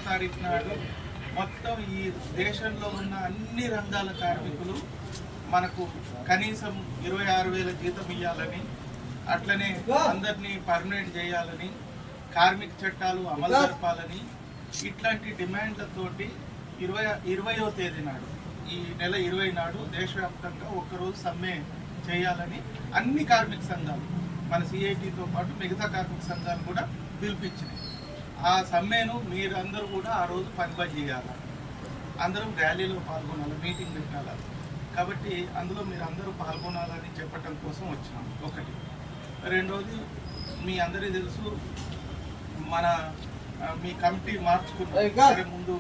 తారీఖు నాడు మొత్తం ఈ దేశంలో ఉన్న అన్ని రంగాల కార్మికులు మనకు కనీసం 26,000 జీతం ఇవ్వాలని, అట్లనే అందరినీ పర్మనెంట్ చేయాలని, కార్మిక చట్టాలు అమలు జరపాలని ఇట్లాంటి డిమాండ్లతోటి 20వ తేదీ నాడు, ఈ నెల 20 నాడు దేశవ్యాప్తంగా ఒక్కరోజు సమ్మె చేయాలని అన్ని కార్మిక సంఘాలు, మన సిఐటితో పాటు మిగతా కార్మిక సంఘాలు కూడా పిలిపించినాయి. ఆ సమ్మెను మీరందరూ కూడా ఆ రోజు పనిబడి చేయాలి, అందరం ర్యాలీలో పాల్గొనాలి, మీటింగ్ పెట్టాలి. కాబట్టి అందులో మీరు అందరూ పాల్గొనాలని చెప్పటం కోసం వచ్చినాం. ఒకటి. రెండోది, మీ అందరికీ తెలుసు, మన మీ కమిటీ మార్చుకున్న ముందు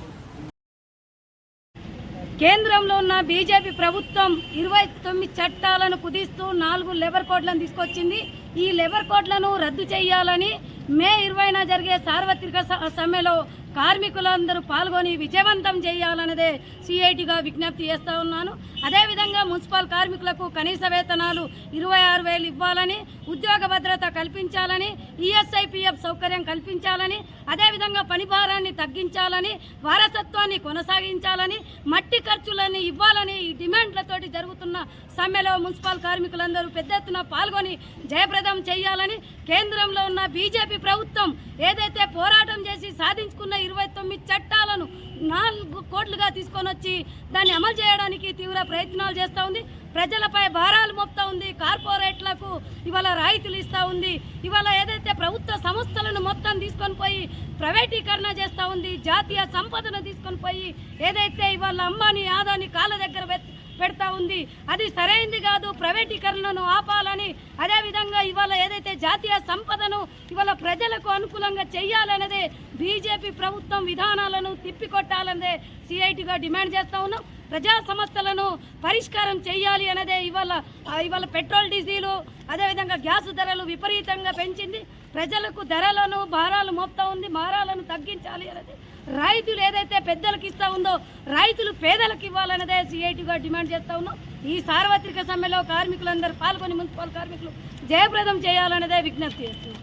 కేంద్రంలో ఉన్న బీజేపీ ప్రభుత్వం 29 చట్టాలను కుదిస్తూ 4 లేబర్ కోడ్లను తీసుకొచ్చింది. ఈ లేబర్ కోడ్లను రద్దు చేయాలని మే 20న జరిగే సార్వత్రిక సమ్మెలో కార్మికులందరూ పాల్గొని విజయవంతం చేయాలన్నదే సిఐటిగా విజ్ఞప్తి చేస్తూ ఉన్నాను. అదేవిధంగా మున్సిపల్ కార్మికులకు కనీస వేతనాలు 26,000 ఇవ్వాలని, ఉద్యోగ భద్రత కల్పించాలని, ఈఎస్ఐపిఎఫ్ సౌకర్యం కల్పించాలని, అదేవిధంగా పని భారాన్ని తగ్గించాలని, వారసత్వాన్ని కొనసాగించాలని, మట్టి ఖర్చులని ఇవ్వాలని ఈ డిమాండ్లతోటి జరుగుతున్న సమ్మెలో మున్సిపల్ కార్మికులందరూ పెద్ద ఎత్తున పాల్గొని జయప్రదం చేయాలని, కేంద్రంలో ఉన్న బీజేపీ ప్రభుత్వం ఏదైతే పోరాటం చేసి సాధించుకున్న 29 చట్టాలను 4 కోట్లుగా తీసుకొని వచ్చి దాన్ని అమలు చేయడానికి తీవ్ర ప్రయత్నాలు చేస్తూ ఉంది. ప్రజలపై భారాలు మోపుతా ఉంది. కార్పొరేట్లకు ఇవాళ రాయితీలు ఇస్తూ ఉంది. ఇవాళ ఏదైతే ప్రభుత్వ సంస్థలను మొత్తం తీసుకొని పోయి ప్రైవేటీకరణ చేస్తూ ఉంది. జాతీయ సంపదను తీసుకొని పోయి ఏదైతే ఇవాళ అంబానీ ఆదాని కాళ్ళ దగ్గర పెడతా ఉంది, అది సరైంది కాదు. ప్రైవేటీకరణను ఆపాలని, అదేవిధంగా ఇవాళ ఏదైతే జాతీయ సంపదను ఇవాళ ప్రజలకు అనుకూలంగా చేయాలనేదే బీజేపీ ప్రభుత్వం విధానాలను తిప్పికొట్టాలనేదే సిఐటిగా డిమాండ్ చేస్తూ ఉన్నాం. ప్రజా సమస్యలను పరిష్కారం చేయాలి అనేదే ఇవాళ పెట్రోల్, డీజిలు, అదేవిధంగా గ్యాస్ ధరలు విపరీతంగా పెంచింది. ప్రజలకు ధరలను భారాలు మోపుతా ఉంది. భారాలను తగ్గించాలి అనేది, రైతులు ఏదైతే పెద్దలకు ఇస్తా ఉందో రైతులు పేదలకు ఇవ్వాలన్నదే సిఐటిగా డిమాండ్ చేస్తూ ఉన్నాం. ఈ సార్వత్రిక సమ్మెలో కార్మికులందరూ పాల్గొని మున్సిపల్ కార్మికులు జయప్రదం చేయాలన్నదే విజ్ఞప్తి చేస్తున్నాం.